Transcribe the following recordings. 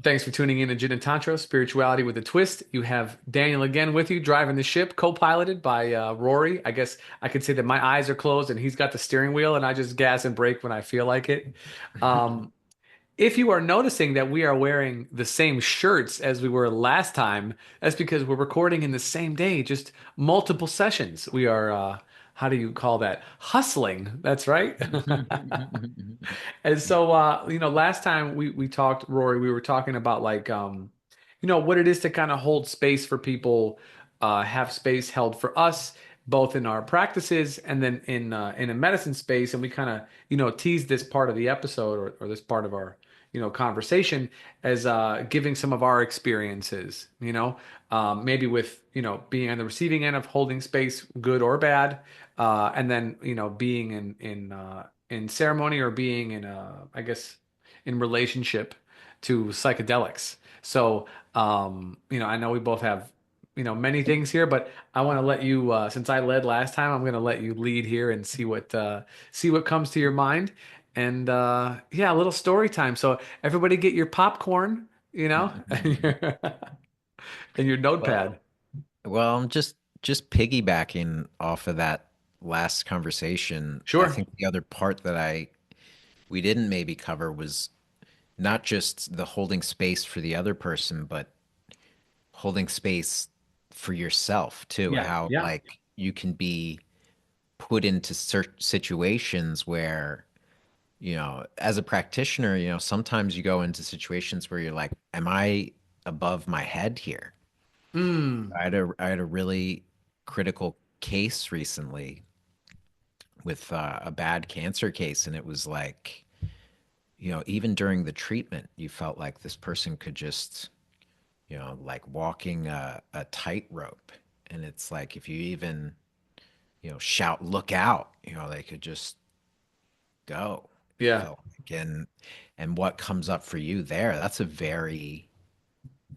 Thanks for tuning in to Jin and Tantra, Spirituality with a Twist. You have Daniel again with you, driving the ship, co-piloted by Rory. I guess I could say that my eyes are closed and he's got the steering wheel, and I just gas and brake when I feel like it. Um, if you are noticing that we are wearing the same shirts as we were last time, that's because we're recording in the same day, just multiple sessions. We are, how do you call that? Hustling. That's right. And so, last time we talked, Rory, we were talking about like, what it is to kind of hold space for people, have space held for us, both in our practices and then in a medicine space. And we kind of, teased this part of the episode or this part of our, conversation as giving some of our experiences, maybe with, being on the receiving end of holding space, good or bad, and then, being in ceremony or being in I guess in relationship to psychedelics. So I know we both have many things here, but I want to let you since I led last time, I'm going to let you lead here and see what comes to your mind. And yeah, a little story time. So everybody get your popcorn, and your Well, notepad. I'm just piggybacking off of that last conversation. I Sure. think the other part that I we didn't maybe cover was not just the holding space for the other person, but holding space for yourself too. Yeah. How Yeah. like you can be put into certain situations where, as a practitioner, sometimes you go into situations where you're like, am I above my head here? Mm. I had a really critical case recently with a bad cancer case, and it was like, even during the treatment, you felt like this person could just, like walking a tightrope, and it's like if you even, shout, "Look out!" they could just go. It Yeah. felt like, and what comes up for you there? That's a very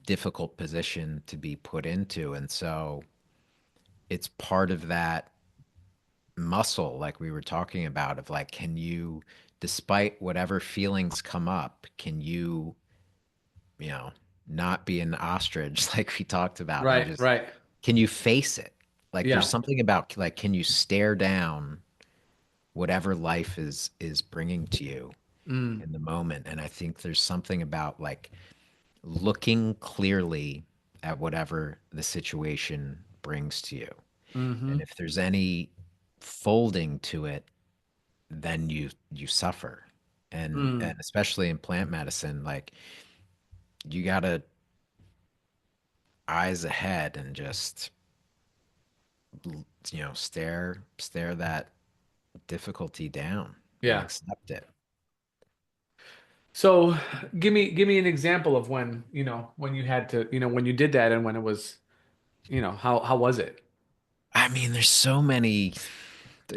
difficult position to be put into, and so it's part of that muscle like we were talking about of like can you despite whatever feelings come up can you know not be an ostrich like we talked about and Right. just Right. can you face it, like there's Yeah. something about like can you stare down whatever life is bringing to you Mm. in the moment. And I think there's something about like looking clearly at whatever the situation brings to you, Mm-hmm. and if there's any folding to it, then you suffer. And Mm. especially in plant medicine, like you gotta eyes ahead and just stare that difficulty down and Yeah. accept it. So give me an example of when you had to, when you did that and when it was, how was it? I mean, there's so many,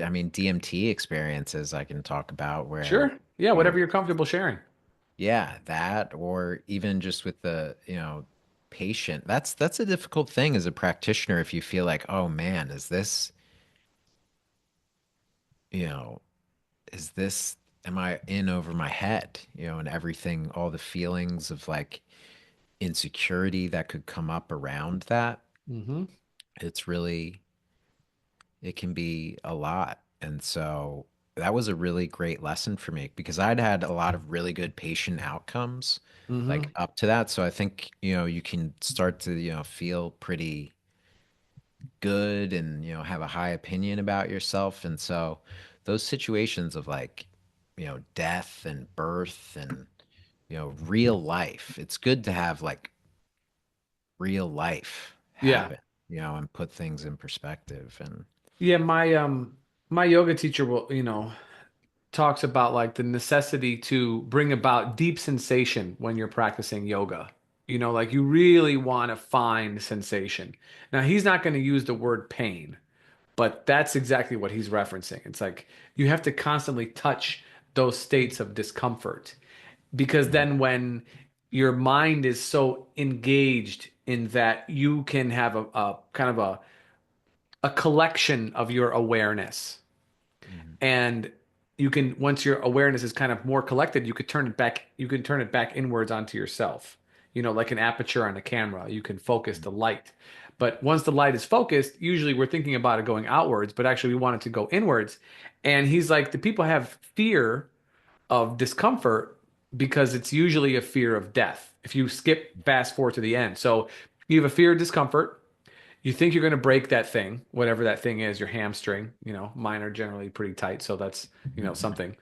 I mean, DMT experiences I can talk about where, Sure. Yeah, you know, whatever you're comfortable sharing. yeah, that, or even just with the, patient. That's a difficult thing as a practitioner if you feel like, oh man, you know, is this am I in over my head? And everything, all the feelings of like insecurity that could come up around that. Mm-hmm. It's really it can be a lot. And so that was a really great lesson for me because I'd had a lot of really good patient outcomes Mm-hmm. like up to that. So I think, you can start to, feel pretty good and, have a high opinion about yourself. And so those situations of like, death and birth and, real life, it's good to have like real life Yeah. happen, and put things in perspective. And Yeah, my yoga teacher will, talks about like the necessity to bring about deep sensation when you're practicing yoga. Like you really want to find sensation. Now, he's not going to use the word pain, but that's exactly what he's referencing. It's like you have to constantly touch those states of discomfort because Mhm. then when your mind is so engaged in that, you can have a kind of a collection of your awareness. Mhm. And you can, once your awareness is kind of more collected, you can turn it back inwards onto yourself. like an aperture on a camera. You can focus the light. But once the light is focused, usually we're thinking about it going outwards, but actually we want it to go inwards. And he's like, the people have fear of discomfort because it's usually a fear of death. If you skip fast forward to the end. So you have a fear of discomfort. You think you're going to break that thing, whatever that thing is, your hamstring. Mine are generally pretty tight, so that's, something.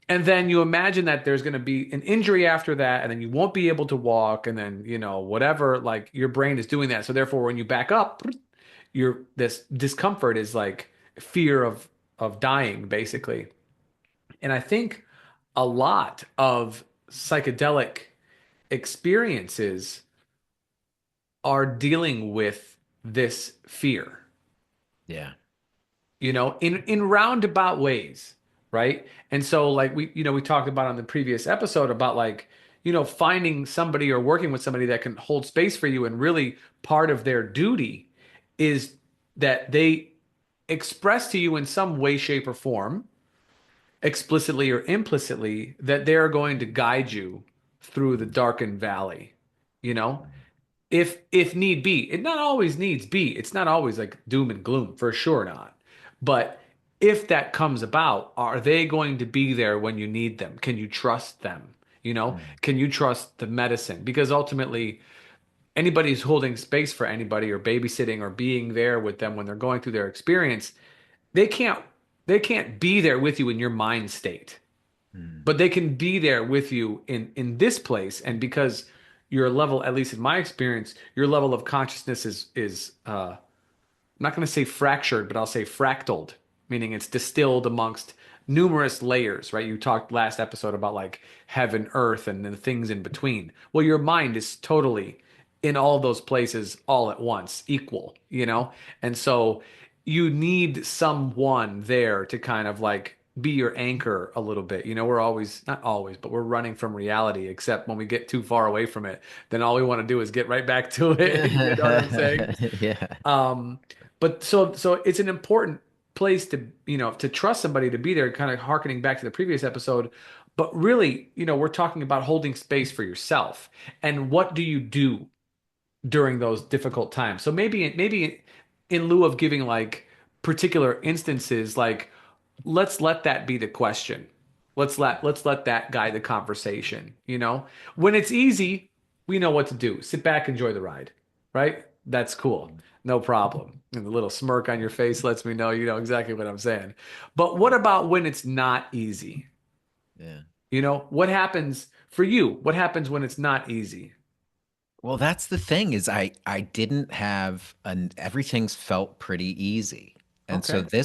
And then you imagine that there's going to be an injury after that, and then you won't be able to walk, and then, whatever, like your brain is doing that. So therefore, when you back up, this discomfort is like fear of dying, basically. And I think a lot of psychedelic experiences are dealing with this fear, Yeah. in roundabout ways, right? And so like we talked about on the previous episode about like, finding somebody or working with somebody that can hold space for you, and really part of their duty is that they express to you in some way, shape, or form, explicitly or implicitly, that they're going to guide you through the darkened valley, you know? If need be. It not always needs be. It's not always like doom and gloom, for sure not. But if that comes about, are they going to be there when you need them? Can you trust them? Mm. Can you trust the medicine? Because ultimately, anybody who's holding space for anybody or babysitting or being there with them when they're going through their experience, they can't they can't be there with you in your mind state, Mm. but they can be there with you in this place. And because your level, at least in my experience, your level of consciousness is I'm not going to say fractured, but I'll say fractaled, meaning it's distilled amongst numerous layers, right? You talked last episode about like heaven, earth, and the things in between. Well, your mind is totally in all those places all at once, equal. And so you need someone there to kind of like be your anchor a little bit. We're always, not always, but we're running from reality, except when we get too far away from it, then all we want to do is get right back to it. You know what I'm saying? Yeah. Um, but so it's an important place to trust somebody to be there, kind of harkening back to the previous episode. But really, we're talking about holding space for yourself. And what do you do during those difficult times? So maybe in lieu of giving like particular instances, like let's let that be the question. Let's let that guide the conversation. When it's easy, we know what to do. Sit back, enjoy the ride, right? That's cool. No problem. And the little smirk on your face lets me know you know exactly what I'm saying. But what about when it's not easy? Yeah. What happens for you? What happens when it's not easy? Well, that's the thing is I didn't have an everything's felt pretty easy. And so Okay.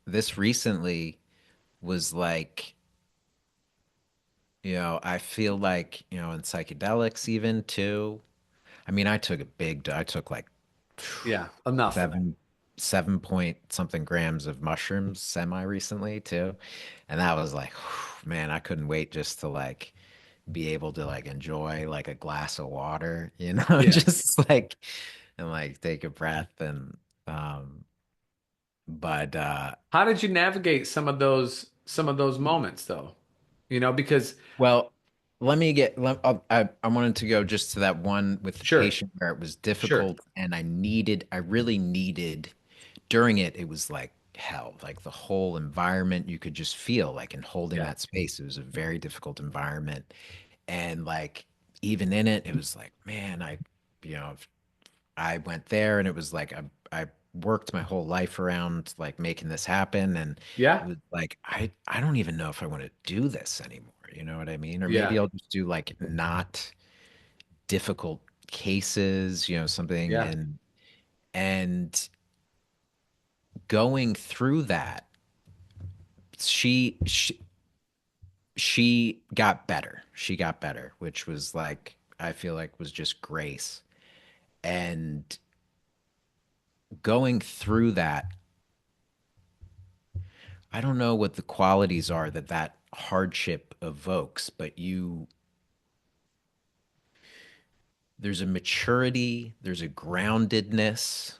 this recently was like, I feel like, in psychedelics even too. I mean, I took like Yeah, enough. seven, 7 point something grams of mushrooms semi recently too. And that was like, man, I couldn't wait just to like be able to like enjoy like a glass of water, Yeah. just like and like take a breath um but How did you navigate some of those moments though? Because well, I wanted to go just to that one with the sure, patient where it was sure. difficult and I really needed during it, it was like hell, like the whole environment you could just feel like in holding Yeah. that space. It was a very difficult environment. And like even in it, it was like, man, you know, I went there and it was like I worked my whole life around like making this happen. And it Yeah. was like, I don't even know if I want to do this anymore. You know what I mean? Or maybe Yeah. I'll just do like not difficult cases, something Yeah. and going through that, she she she got better. She got better, which was like I feel like was just grace. And going through that, I don't know what the qualities are that hardship evokes, but there's a maturity, there's a groundedness,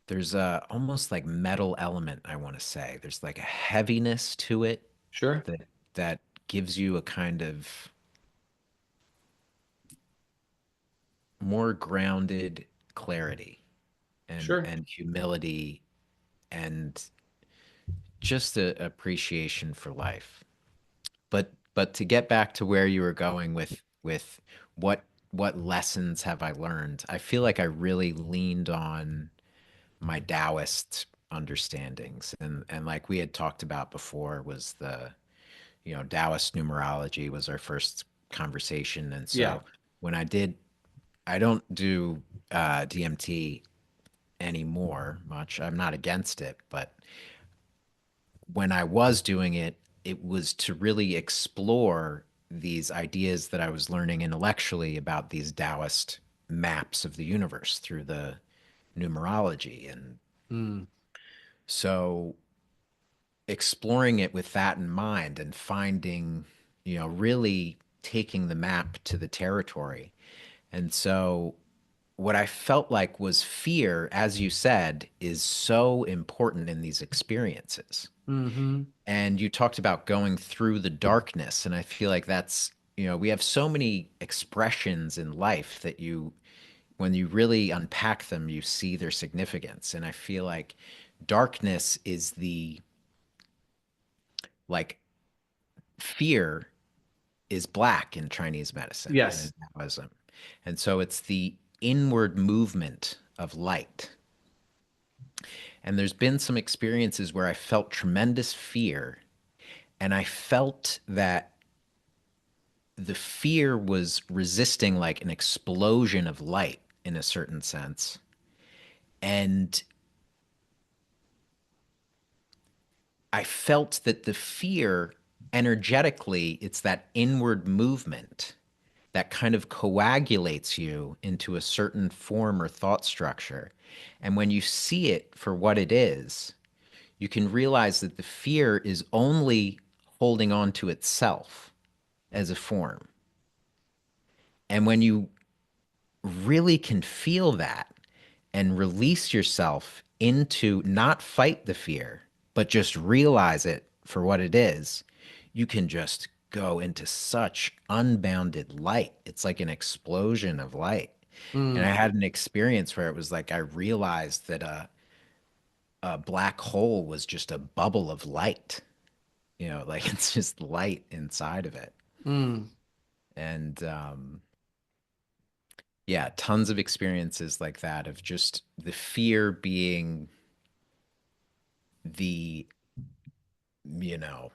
there's a almost like metal element, I want to say. There's like a heaviness to it Sure. that that gives you a kind of more grounded clarity Sure. and humility and just a appreciation for life. But to get back to where you were going with what what lessons have I learned? I feel like I really leaned on my Taoist understandings, and like we had talked about before was the, Taoist numerology was our first conversation. And Yeah. so when I don't do DMT anymore much. I'm not against it, but when I was doing it, it was to really explore these ideas that I was learning intellectually about these Taoist maps of the universe through the numerology. And Mm. so exploring it with that in mind and finding, really taking the map to the territory. And so what I felt like was fear, as you said, is so important in these experiences. Mm-hmm. And you talked about going through the darkness. And I feel like that's, we have so many expressions in life that when you really unpack them, you see their significance. And I feel like darkness is like, fear is black in Chinese medicine and in Yes. Taoism. And so it's the inward movement of light. And there's been some experiences where I felt tremendous fear, and I felt that the fear was resisting like an explosion of light in a certain sense. And I felt that the fear, energetically, it's that inward movement that kind of coagulates you into a certain form or thought structure. And when you see it for what it is, you can realize that the fear is only holding on to itself as a form. And when you really can feel that and release yourself into not fight the fear, but just realize it for what it is, you can just go into such unbounded light. It's like an explosion of light. And I Mm. had an experience where it was like I realized that a black hole was just a bubble of light. Like it's just light inside of it. Mm. And yeah, tons of experiences like that of just the fear being the, you know,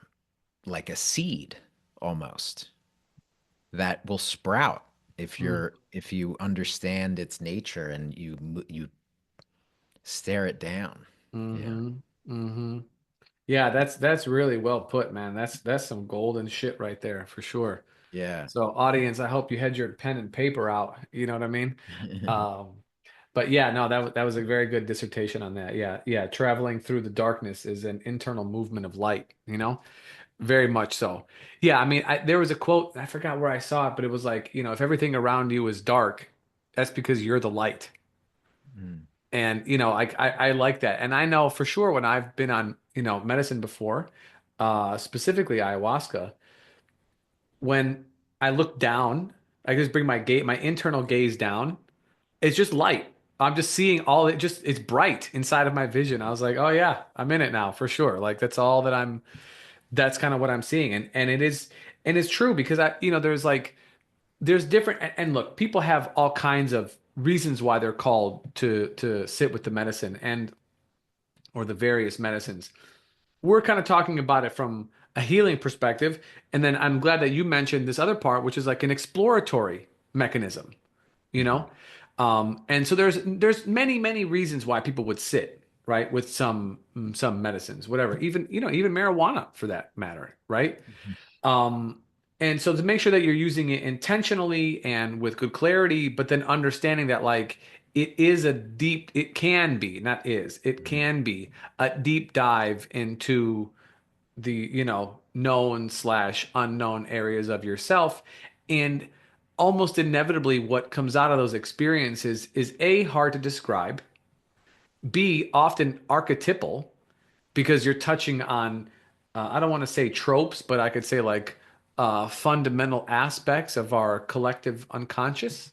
like a seed almost that will sprout Mm. if you understand its nature and you stare it down. Yeah. Mm-hmm. Mm-hmm. Yeah, that's really well put, man. That's some golden shit right there for sure. Yeah. So, audience, I hope you had your pen and paper out. You know what I mean? Um, but yeah, no, that was a very good dissertation on that. Yeah, yeah. Traveling through the darkness is an internal movement of light, very much so. Yeah, I mean, there was a quote, I forgot where I saw it, but it was like, if everything around you is dark, that's because you're the light. Mm, And, I like that. And I know for sure when I've been on, medicine before, specifically ayahuasca, when I look down, I just bring my internal gaze down. It's just light. I'm just seeing all it just it's bright inside of my vision. I was like, oh yeah, I'm in it now for sure. Like that's kind of what I'm seeing. And it's true because there's different and look, people have all kinds of reasons why they're called to sit with the medicine and or the various medicines. We're kind of talking about it from a healing perspective. And then I'm glad that you mentioned this other part, which is like an exploratory mechanism, you mhm, know? And so there's many reasons why people would sit, right, with some medicines, whatever, even marijuana for that matter, right? mhm, Um, and so to make sure that you're using it intentionally and with good clarity, but then understanding that like it can be, not is, it mhm, can be a deep dive into the, known slash unknown areas of yourself. And almost inevitably, what comes out of those experiences is A, hard to describe, B, often archetypal, because you're touching on, I don't want to say tropes, but I could say like fundamental aspects of our collective unconscious,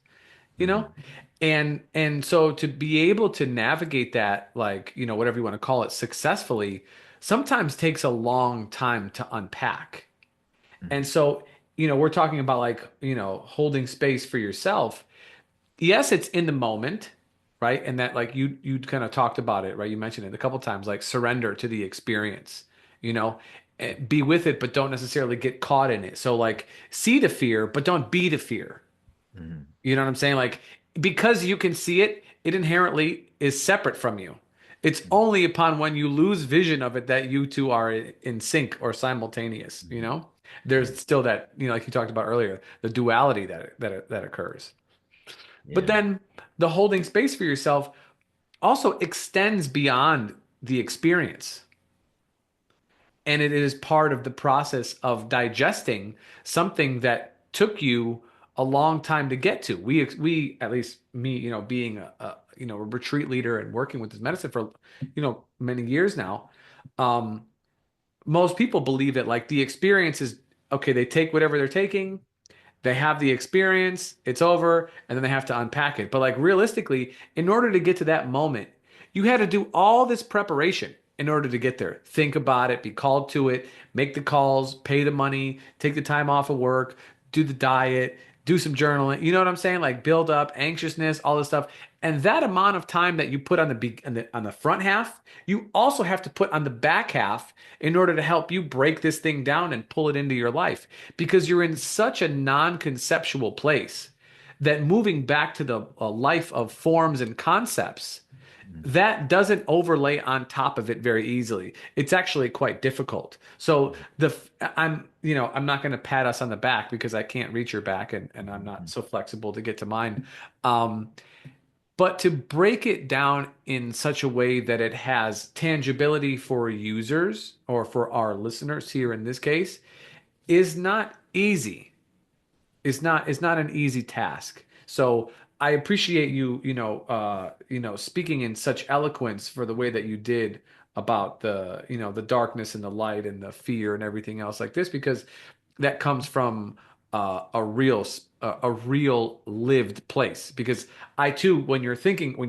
you know? And so to be able to navigate that, like, whatever you want to call it, successfully, sometimes takes a long time to unpack. And Mhm. so, we're talking about like, holding space for yourself. Yes, it's in the moment, right? And that like you kind of talked about it, right? You mentioned it a couple times, like surrender to the experience, you know, be with it, but don't necessarily get caught in it. So like see the fear, but don't be the fear. Mhm. You know what I'm saying? Like because you can see it, it inherently is separate from you. It's only upon when you lose vision of it that you two are in sync or simultaneous, you Mhm. know? Mhm. There's still that, like you talked about earlier, the duality that occurs. But Yeah. then the holding space for yourself also extends beyond the experience. And it is part of the process of digesting something that took you a long time to get to. We at least me, being a retreat leader and working with this medicine for many years now. Um, Most people believe that like the experience is okay. They take whatever they're taking, they have the experience, it's over, and then they have to unpack it. But like realistically, in order to get to that moment, you had to do all this preparation in order to get there. Think about it, be called to it, make the calls, pay the money, take the time off of work, do the diet, do some journaling. You know what I'm saying? Like build up anxiousness, all this stuff. And that amount of time that you put on the front half, you also have to put on the back half in order to help you break this thing down and pull it into your life because you're in such a non-conceptual place that moving back to the life of forms and concepts Mhm. that doesn't overlay on top of it very easily. It's actually quite difficult. So I'm not going to pat us on the back because I can't reach your back and I'm not Mhm. so flexible to get to mine. Um, but to break it down in such a way that it has tangibility for users or for our listeners here in this case is not easy. It's not an easy task. So I appreciate you, speaking in such eloquence for the way that you did about the darkness and the light and the fear and everything else like this, because that comes from a real lived place. Because I too, when you're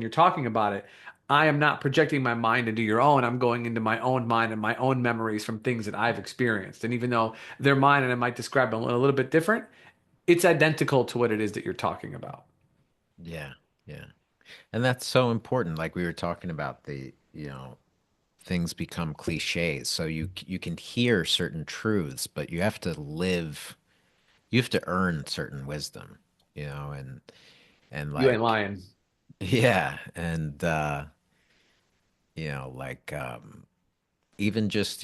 talking about it, I am not projecting my mind into your own. I'm going into my own mind and my own memories from things that I've experienced. And even though they're mine and I might describe them a little bit different, it's identical to what it is that you're talking about. Yeah. Yeah. And that's so important. Like we were talking about things become cliches. So you can hear certain truths, but you have to earn certain wisdom, and You ain't like lying. yeah, and even just,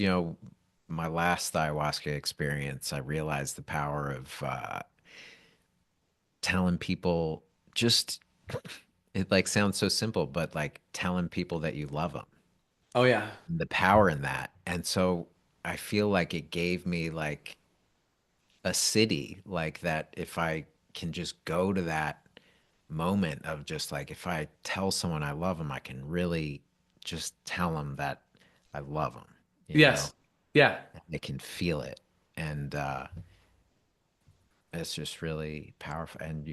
my last ayahuasca experience, I realized the power of telling people just it like sounds so simple, but like telling people that you love them, Oh yeah. the power in that. And so I feel like it gave me like a city like that. If I can just go to that moment of just like, if I tell someone I love them, I can really just tell them that I love them, Yes. Yeah. they can feel it. And it's just really powerful. And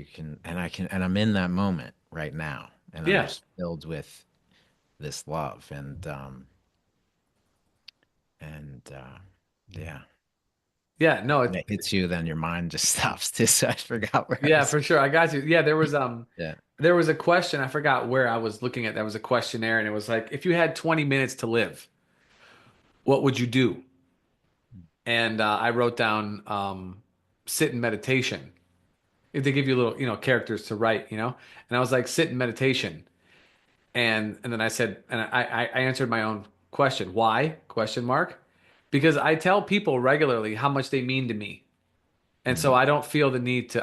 and I'm in that moment right now. And I'm Yeah. just filled with this love. And yeah. Yeah. No, When it hits you, then your mind just stops. This I forgot where I yeah, was. for sure. I got you. Yeah, Yeah. there was a question, I forgot where I was looking at. That was a questionnaire and it was like, if you had 20 minutes to live, what would you do? And I wrote down sit in meditation. If they give you little, characters to write, and I was like, sit in meditation. And then I said, and I answered my own question. Why? Question mark. Because I tell people regularly how much they mean to me. And so Mhm. I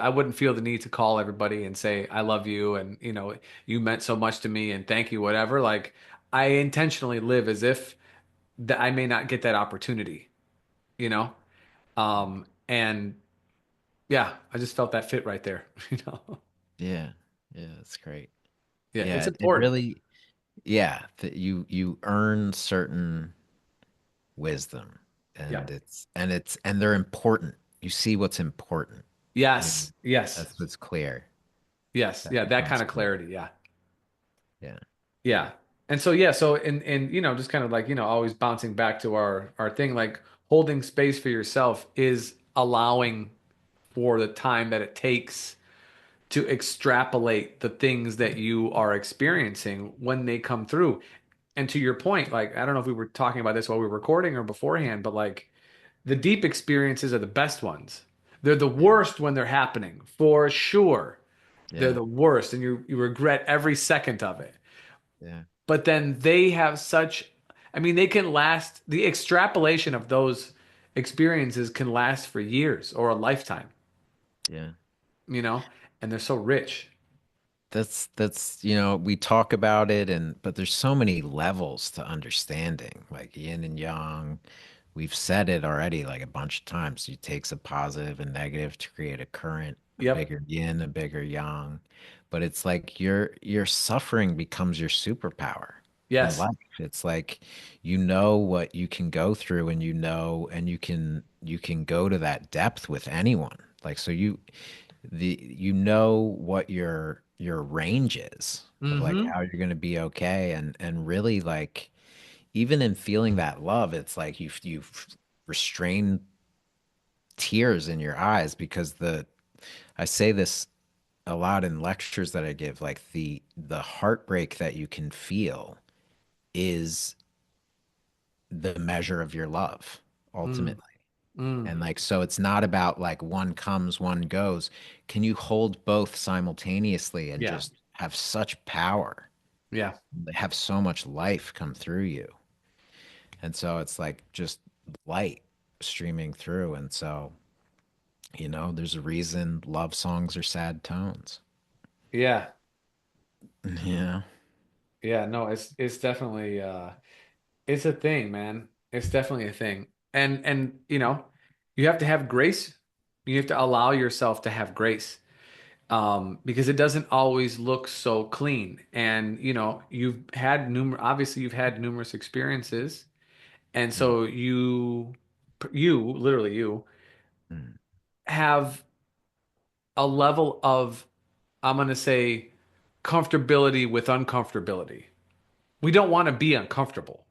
wouldn't feel the need to call everybody and say, I love you. And, you meant so much to me and thank you, whatever. Like I intentionally live as if that I may not get that opportunity, you know? And yeah, I just felt that fit right there, you know? Yeah. Yeah, that's great. Yeah, Yeah, it's it important. really, yeah, that you earn certain wisdom, Yeah. and they're important. You see what's important. You know, Yes. Yes. that's what's clear. Yes. That Yeah. That kind becomes of clear. clarity. Yeah. Yeah. Yeah. And so yeah, so and just kind of like, always bouncing back to our thing, like holding space for yourself is allowing for the time that it takes to extrapolate the things that you are experiencing when they come through. And to your point, like I don't know if we were talking about this while we were recording or beforehand, but like the deep experiences are the best ones. They're the Yeah. worst when they're happening, for sure. They're Yeah. the worst, and you regret every second of it. Yeah. But then they have such, I mean, they can last, the extrapolation of those experiences can last for years or a lifetime, Yeah. you know, and they're so rich. We talk about it but there's so many levels to understanding, like yin and yang. We've said it already like a bunch of times. It takes a positive and negative to create a current, a Yep. bigger yin, a bigger yang. But it's like your suffering becomes your superpower in Yes. life. It's like you know what you can go through and and you can go to that depth with anyone. Like so you know what your range is of like Mm-hmm. how you're going to be okay and really like even in feeling that love it's like you've restrained tears in your eyes because the I say this a lot in lectures that I give, like the heartbreak that you can feel is the measure of your love Mm. ultimately. Mm. And like, so it's not about like one comes, one goes. Can you hold both simultaneously and Yeah. just have such power, Yeah. have so much life come through you? And so it's like just light streaming through. And so, there's a reason love songs are sad tones. Yeah. Yeah. Yeah. No, it's definitely it's a thing, man. It's definitely a thing. And you have to have grace. You have to allow yourself to have grace. Because it doesn't always look so clean. And obviously you've had numerous experiences, and Mm, so literally you mm. have a level of, I'm gonna say, comfortability with uncomfortability. We don't want to be uncomfortable.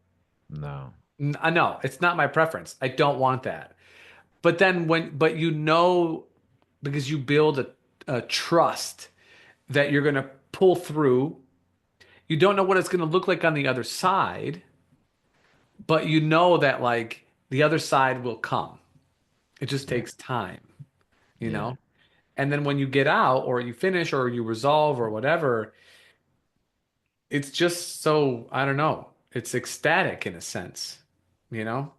No. I know it's not my preference. I don't want that. But because you build a trust that you're gonna pull through. You don't know what it's going to look like on the other side, but you know that like the other side will come. It just Yeah. takes time, you Yeah. know? And then when you get out or you finish or you resolve or whatever, it's just so, I don't know, it's ecstatic in a sense, you know?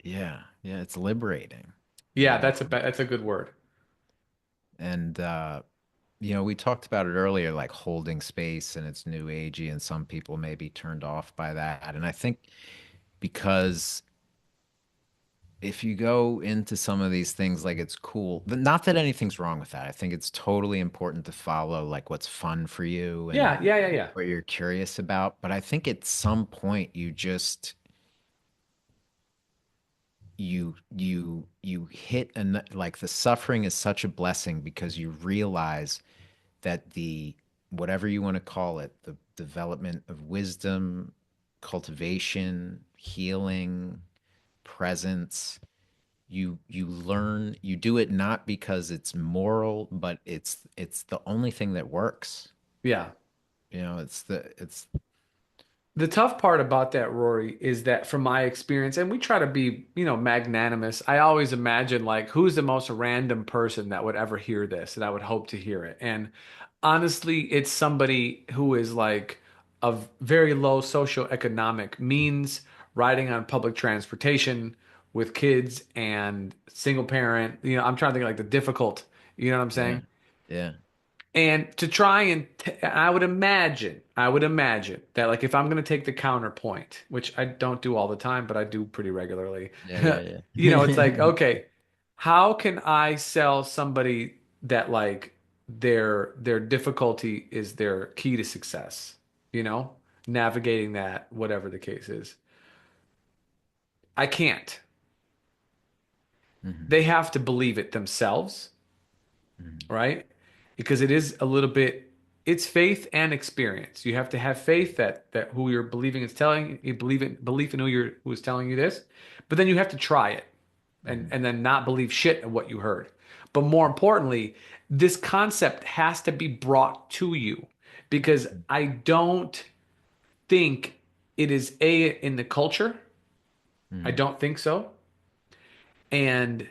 Yeah. Yeah. It's liberating, you Yeah, know? that's a good word. And, we talked about it earlier, like holding space and it's new agey, and some people may be turned off by that. And I think because if you go into some of these things like it's cool, not that anything's wrong with that. I think it's totally important to follow like what's fun for you and Yeah, yeah, yeah, yeah. what you're curious about. But I think at some point you hit and like the suffering is such a blessing because you realize that the whatever you want to call it, the development of wisdom, cultivation, healing, presence, you learn, you do it not because it's moral, but it's the only thing that works. Yeah. It's The tough part about that, Rory, is that from my experience, and we try to be, magnanimous. I always imagine like who's the most random person that would ever hear this, and I would hope to hear it. And honestly, it's somebody who is like of very low socioeconomic means, riding on public transportation with kids and single parent. I'm trying to think like the difficult, you know what I'm yeah, saying? yeah, And to try and I would imagine that like if I'm going to take the counterpoint, which I don't do all the time, but I do pretty regularly, yeah, yeah, it's yeah. like, okay, how can I sell somebody that like their difficulty is their key to success, you know, navigating that, whatever the case is. I can't. Mhm, They have to believe it themselves, mhm. right? Because it is a little bit. it's faith and experience. You have to have faith that who you're believing is telling you belief in who is telling you this, but then you have to try it Mhm. and then not believe shit of what you heard. But more importantly, this concept has to be brought to you because I don't think it is in the culture. I Mhm. don't think so. And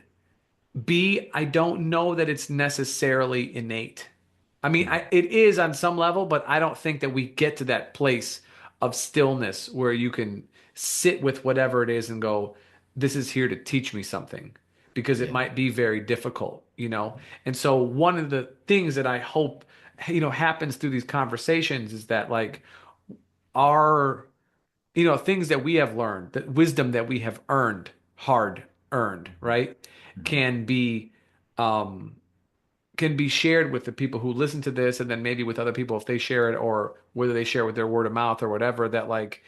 B, I don't know that it's necessarily innate. I mean, Mhm. it is on some level, but I don't think that we get to that place of stillness where you can sit with whatever it is and go, this is here to teach me something because it Yeah. might be very difficult, you know? And so one of the things that I hope, happens through these conversations is that like our, things that we have learned, that wisdom that we have earned, hard earned, right, Mhm. can be, um, can be shared with the people who listen to this and then maybe with other people if they share it or whether they share with their word of mouth or whatever that like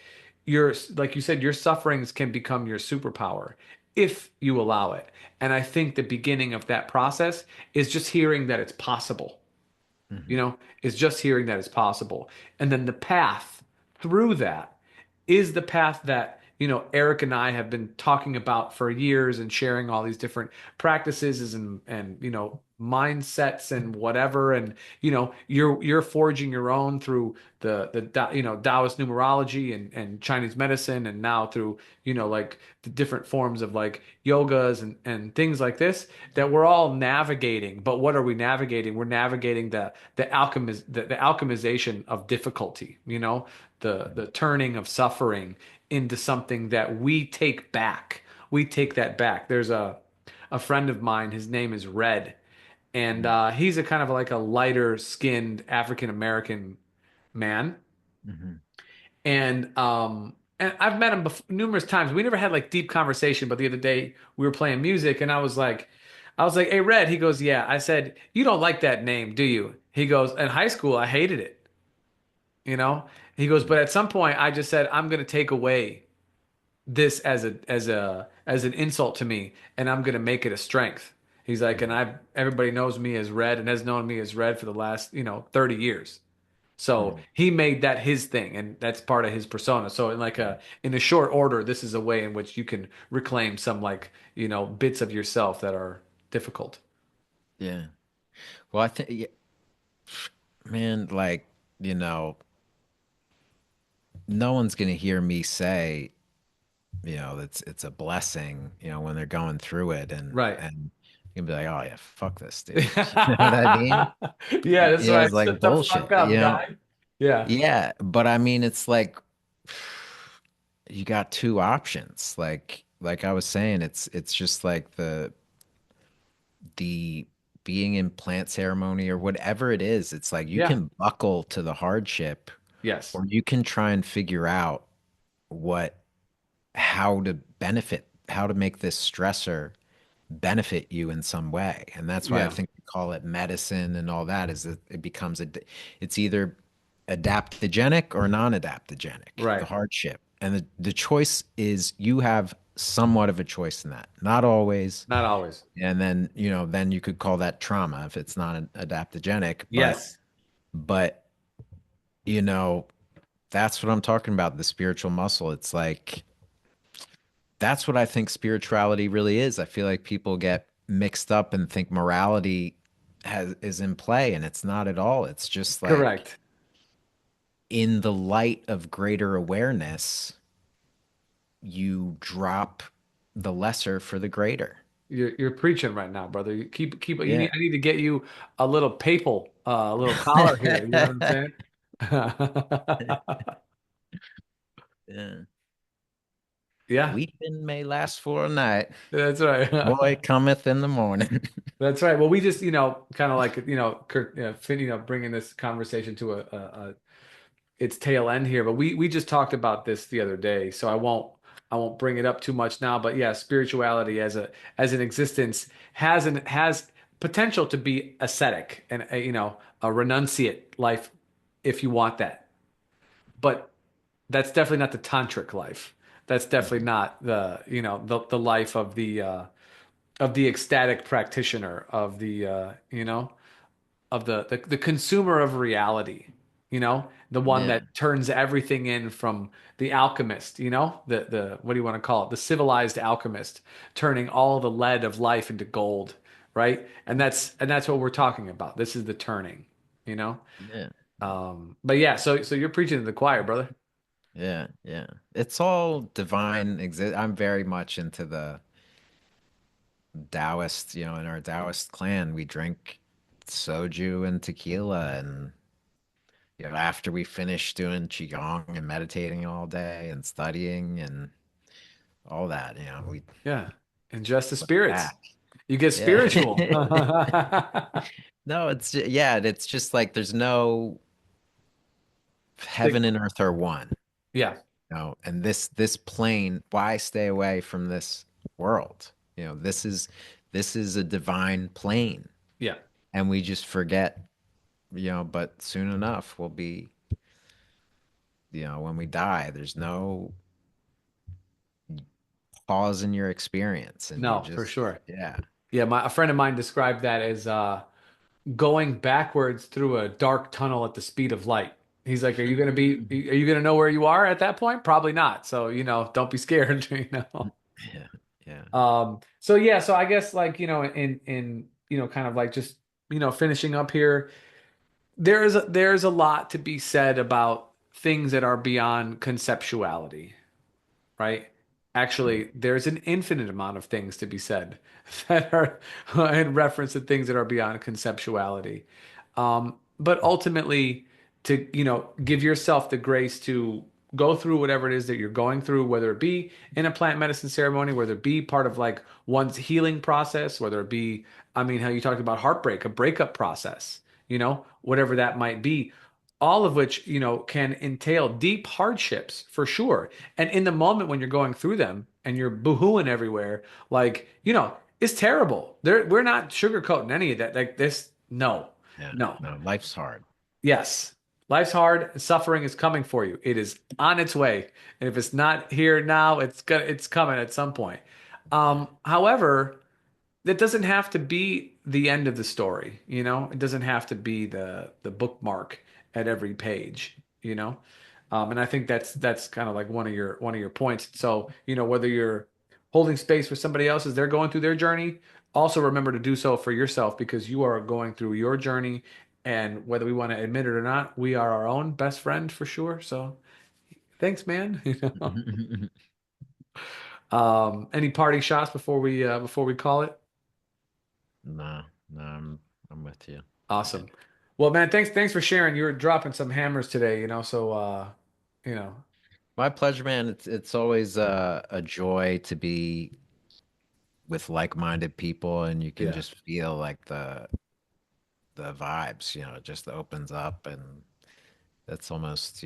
like you said your sufferings can become your superpower if you allow it. And I think the beginning of that process is just hearing that it's possible, Mhm. is just hearing that it's possible. And then the path through that is the path that, Eric and I have been talking about for years and sharing all these different practices and mindsets and whatever. And, you're forging your own through Taoist numerology and Chinese medicine and now through, like the different forms of like yogas and things like this that we're all navigating. But what are we navigating? We're navigating the alchemization of difficulty, the turning of suffering into something that we take back. We take that back. There's a friend of mine, his name is Red, and Mhm. he's a kind of like a lighter skinned African American man. Mhm. And I've met him numerous times. We never had like deep conversation, but the other day we were playing music, and I was like, "Hey, Red." He goes, "Yeah." I said, "You don't like that name, do you?" He goes, "In high school, I hated it." You know. He goes, "But at some point, I just said I'm going to take away this as an insult to me, and I'm going to make it a strength." He's like, "And Mhm. everybody knows me as Red and has known me as Red for the last 30 years." So Mhm. he made that his thing, and that's part of his persona. So in a short order, this is a way in which you can reclaim some like bits of yourself that are difficult. Yeah. Well, I think, yeah, man, like, you know, no one's gonna hear me say, it's a blessing, when they're going through it, Right. and you can be like, oh yeah, fuck this dude. You know what I mean? Yeah, that's right. It's like Shut the fuck up, bullshit. guy. Yeah. Yeah, but I mean, it's like you got two options. Like I was saying, it's just like the being in plant ceremony or whatever it is. It's like you Yeah. can buckle to the hardship, Yes. or you can try and figure out what how to make this stressor benefit you in some way. And that's why I Yeah. think we call it medicine and all that, is that it's either adaptogenic or non-adaptogenic, the Right. hardship. And the choice is, you have somewhat of a choice in that. Not always. Not always. And then, then you could call that trauma if it's not adaptogenic. Yes. But, you know, that's what I'm talking about, the spiritual muscle. It's like, that's what I think spirituality really is. I feel like people get mixed up and think morality is in play, and it's not at all. It's just like, Correct. in the light of greater awareness, you drop the lesser for the greater. You're preaching right now, brother. You keep you Yeah. need I need to get you a little papal a little collar here, you know what I'm saying? Yeah. Yeah, Weeping may last for a night. that's right. Joy cometh in the morning. That's right. Well, we just, kind of like, Kurt, bringing this conversation to a its tail end here, but we just talked about this the other day, so I won't bring it up too much now. But yeah, spirituality as an existence has potential to be ascetic and a renunciate life if you want that. But that's definitely not the tantric life. That's definitely Mhm. not the life of the ecstatic practitioner of the. the consumer of reality, the one Yeah. that turns everything in from the alchemist, the what do you want to call it? The civilized alchemist turning all the lead of life into gold, right? And that's what we're talking about. This is the turning, you know? Yeah. But yeah, so you're preaching to the choir, brother. Yeah. Yeah. It's all divine I'm very much into the Taoist, in our Taoist clan, we drink soju and tequila and after we finish doing qigong and meditating all day and studying and all that, we Yeah. Ingest the flip spirits. back. You get Yeah. spiritual. No, it's just like there's no heaven and earth are one, Yeah. and this plane, why stay away from this world? This is a divine plane, Yeah. and we just forget, but soon enough we'll be, when we die, there's no pause in your experience, and you No, for just, sure. yeah. Yeah, a friend of mine described that as going backwards through a dark tunnel at the speed of light. He's like, are you gonna know where you are at that point? Probably not. So, don't be scared, Yeah, yeah. So yeah, so I guess like, in kind of like just, finishing up here, there's a lot to be said about things that are beyond conceptuality, right? Mm, Actually, there's an infinite amount of things to be said that are in reference to things that are beyond conceptuality. But ultimately, to, give yourself the grace to go through whatever it is that you're going through, whether it be in a plant medicine ceremony, whether it be part of like one's healing process, whether it be, I mean, how you talked about heartbreak, a breakup process, whatever that might be, all of which, can entail deep hardships for sure. And in the moment when you're going through them and you're boohooing everywhere, like, it's terrible. We're not sugarcoating any of that. Like this, no, yeah. no. No, life's hard. Yes. Life's hard and suffering is coming for you. It is on its way. And if it's not here now, it's coming at some point. Yeah. However, that doesn't have to be the end of the story, It doesn't have to be the bookmark at every page, And I think that's kind of like one of your points. So, whether you're holding space for somebody else as they're going through their journey, also remember to do so for yourself because you are going through your journey. And whether we want to admit it or not, we are our own best friend for sure. So thanks, man. Any parting shots before we call it? No, no, I'm with you. Yeah. Awesome. Well, man, thanks for sharing. You were dropping some hammers today, so you know, My pleasure, man. It's always a joy to be with like-minded people, and you can yeah, just feel like the vibes, it just opens up, and that's almost,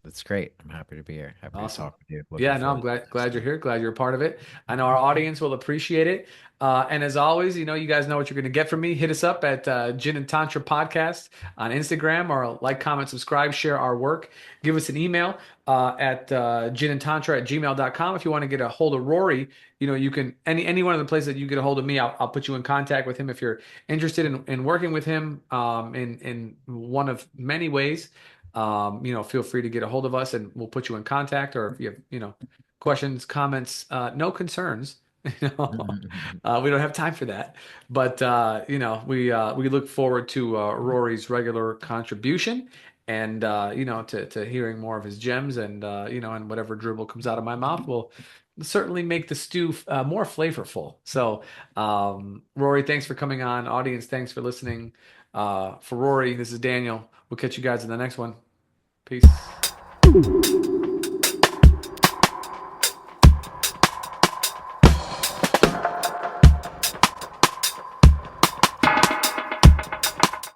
it's great. I'm happy to be here. Happy to awesome. talk with you. Looking Yeah, no, I'm forward to the glad next you're one. here. Glad you're a part of it. I know our audience will appreciate it. And as always, you guys know what you're going to get from me. Hit us up at Gin and Tantra Podcast on Instagram or like, comment, subscribe, share our work. Give us an email at ginandtantra@gmail.com. If you want to get a hold of Rory, you can, any one of the places that you get a hold of me, I'll put you in contact with him if you're interested in working with him in one of many ways. Feel free to get a hold of us and we'll put you in contact. Or if you have, questions, comments, no concerns, we don't have time for that. But we look forward to Rory's regular contribution and to hearing more of his gems and and whatever dribble comes out of my mouth will certainly make the stew more flavorful. So, Rory, thanks for coming on. Audience, thanks for listening. For Rory, this is Daniel. We'll catch you guys in the next one. Peace.